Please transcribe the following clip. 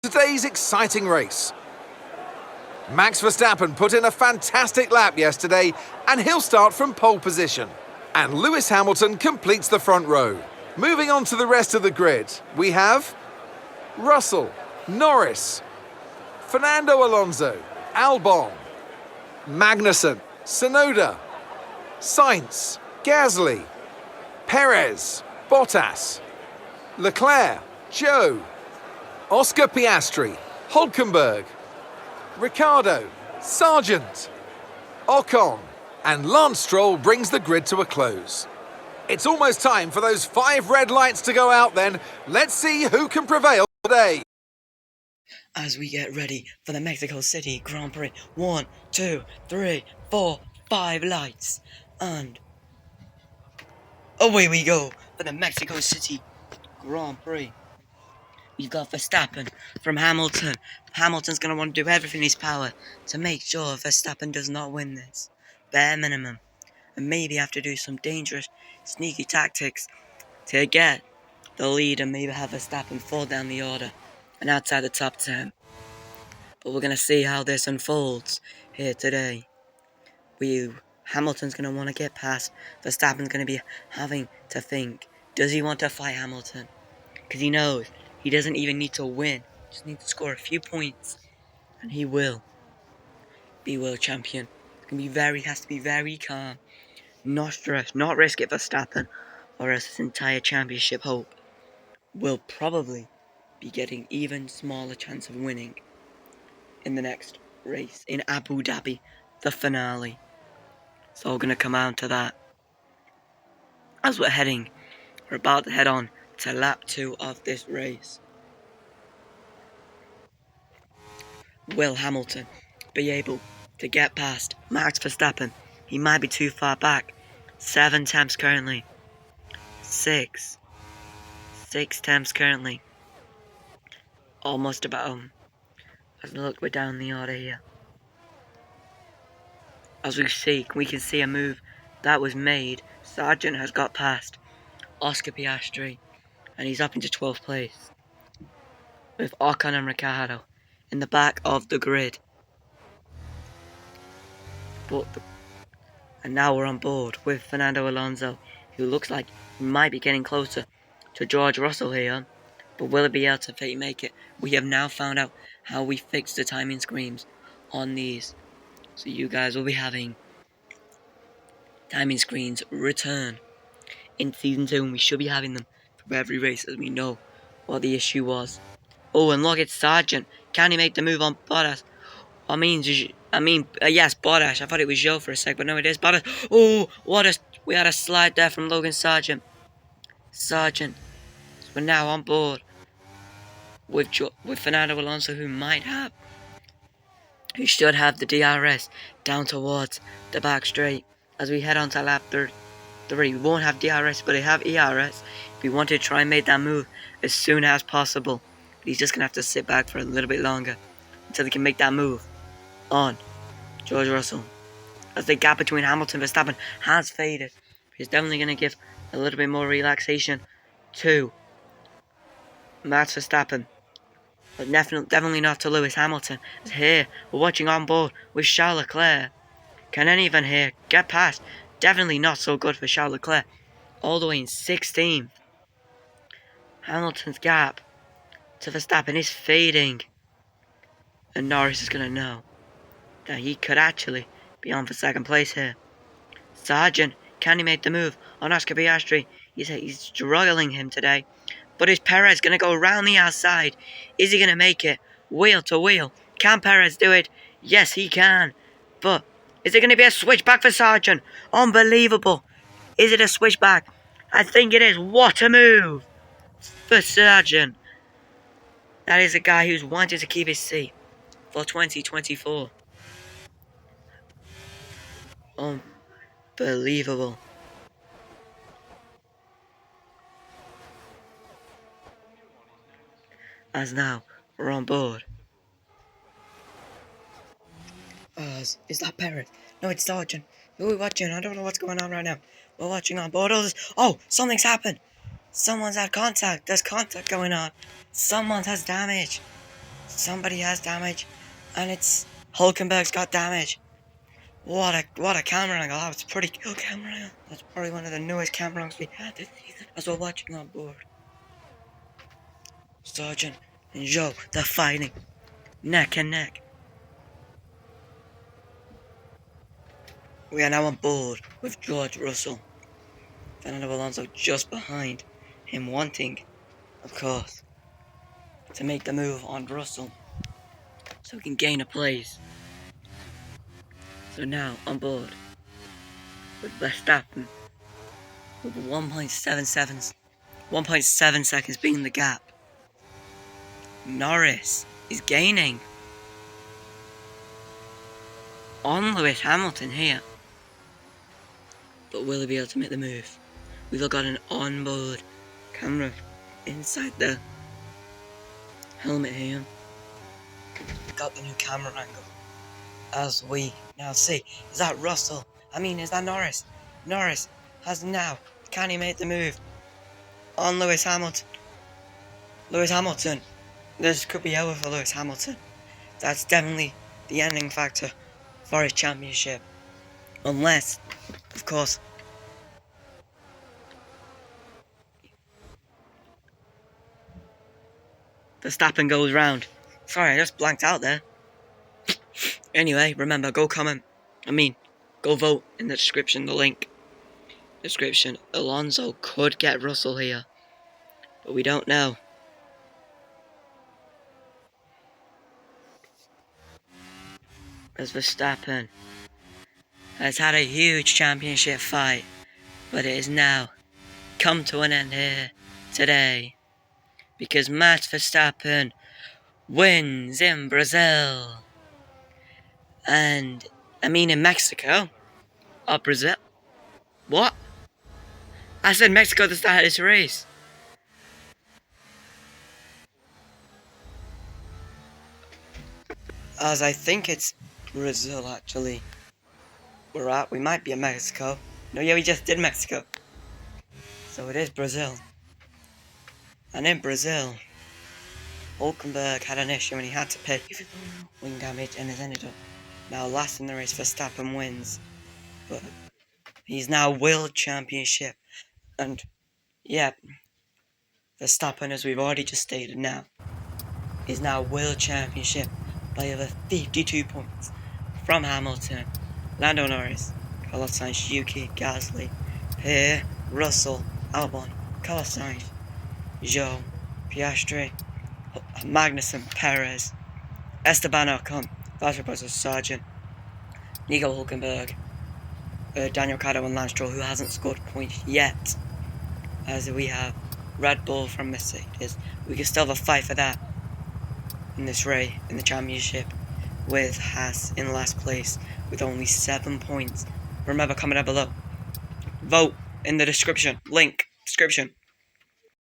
Today's exciting race. Max Verstappen put in a fantastic lap yesterday and he'll start from pole position. And Lewis Hamilton completes the front row. Moving on to the rest of the grid, we have Russell, Norris, Fernando Alonso, Albon, Magnussen, Tsunoda, Sainz, Gasly, Perez, Bottas, Leclerc, Joe, Oscar Piastri, Hulkenberg, Ricciardo, Sargent, Ocon, and Lance Stroll brings the grid to a close. It's almost time for those 5 red lights to go out then. Let's see who can prevail today. As we get ready for the Mexico City Grand Prix, 1, 2, 3, 4, 5 lights, and away we go for the Mexico City Grand Prix. We've got Verstappen from Hamilton. Hamilton's going to want to do everything in his power to make sure Verstappen does not win this, bare minimum, and maybe have to do some dangerous, sneaky tactics to get the lead and maybe have Verstappen fall down the order and outside the top 10. But we're going to see how this unfolds here today. Hamilton's going to want to get past. Verstappen's going to be having to think, does he want to fight Hamilton? Because he knows he doesn't even need to win. Just need to score a few points. And he will be world champion. Has to be very calm. Not stress, not risk it for Verstappen. Or else his entire championship hope will probably be getting even smaller chance of winning in the next race in Abu Dhabi, the finale. So we're going to come on to that. As we're about to head on to lap 2 of this race. Will Hamilton be able to get past Max Verstappen? He might be too far back. 7 temps currently. 6 temps currently. Almost about As we look, we're down the order here. As we can see a move that was made. Sargent has got past Oscar Piastri, and he's up into 12th place, with Ocon and Ricciardo in the back of the grid. And now we're on board with Fernando Alonso, who looks like he might be getting closer to George Russell here. But will it be able to make it? We have now found out how we fix the timing screens on these. So you guys will be having timing screens return in Season 2. And we should be having them for every race as we know what the issue was. Oh, and look, it's Sargent. Can he make the move on Bottas? Yes, Bottas. I thought it was Joe for a sec, but no, it is Bottas. Oh, we had a slide there from Logan Sargent. So we're now on board with Fernando Alonso, who should have the DRS down towards the back straight as we head on to lap 3. We won't have DRS, but they have ERS. If we want to try and make that move as soon as possible, but he's just going to have to sit back for a little bit longer until they can make that move on George Russell. As the gap between Hamilton and Verstappen has faded, he's definitely going to give a little bit more relaxation to Max Verstappen, but definitely not to Lewis Hamilton. As here, we're watching on board with Charles Leclerc. Can anyone here get past? Definitely not so good for Charles Leclerc. All the way in 16th. Hamilton's gap to Verstappen is fading. And Norris is going to know that he could actually be on for 2nd place here. Sargent, can he make the move on Oscar Piastri? He's struggling him today. But is Perez going to go around the outside? Is he going to make it? Wheel to wheel. Can Perez do it? Yes, he can. But is it going to be a switchback for Sargent? Unbelievable. Is it a switchback? I think it is. What a move for Sargent. That is a guy who's wanted to keep his seat for 2024. Unbelievable. As now, we're on board. Is that Perez? No, it's Sargent. Who are we watching? I don't know what's going on right now. We're watching on board. Oh, something's happened. Someone's had contact. There's contact going on. Someone has damage. somebody has damage, and it's Hulkenberg's got damage. What a camera angle. That was a pretty cool camera angle. That's probably one of the newest camera angles we had this season as we're watching on board. Sergeant and Joe, they're fighting neck and neck. We are now on board with George Russell. Fernando Alonso just behind him, wanting, of course, to make the move on Russell so he can gain a place. So now on board with Verstappen with 1.7 seconds being the gap. Norris is gaining on Lewis Hamilton here. But will he be able to make the move? We've got an onboard camera inside the helmet here. Got the new camera angle. As we now see, is that Russell? Is that Norris? Norris has now, can he make the move on Lewis Hamilton? Lewis Hamilton. This could be over for Lewis Hamilton. That's definitely the ending factor for his championship. Unless, of course, Verstappen goes round. Sorry, I just blanked out there. Anyway, remember, go vote in the description, the link. Description. Alonso could get Russell here, but we don't know. As Verstappen has had a huge championship fight, but it is now come to an end here today, because Max Verstappen wins in Brazil. And, in Mexico. Or Brazil. What? I said Mexico at the start of this race. As I think it's Brazil, actually. We might be in Mexico. No, yeah, we just did Mexico. So it is Brazil. And in Brazil, Hulkenberg had an issue and he had to pay wing damage and has ended up now last in the race. Verstappen wins. But he's now World Championship. And, yeah, Verstappen, as we've already just stated now, is now World Championship by over 52 points from Hamilton, Lando Norris, Carlos Sainz, Yuki, Gasly, Pierre, Russell, Albon, Carlos Sainz, Zhou, Piastri, Magnussen, Perez, Esteban Ocon, Valtteri Bottas, Sargent, Nico Hulkenberg, Daniel Ricciardo and Lance Stroll, who hasn't scored points yet, as we have Red Bull from Mercedes. We can still have a fight for that in this race, in the championship, with Haas in last place with only 7 points. Remember, comment down below. Vote in the description. Link, description.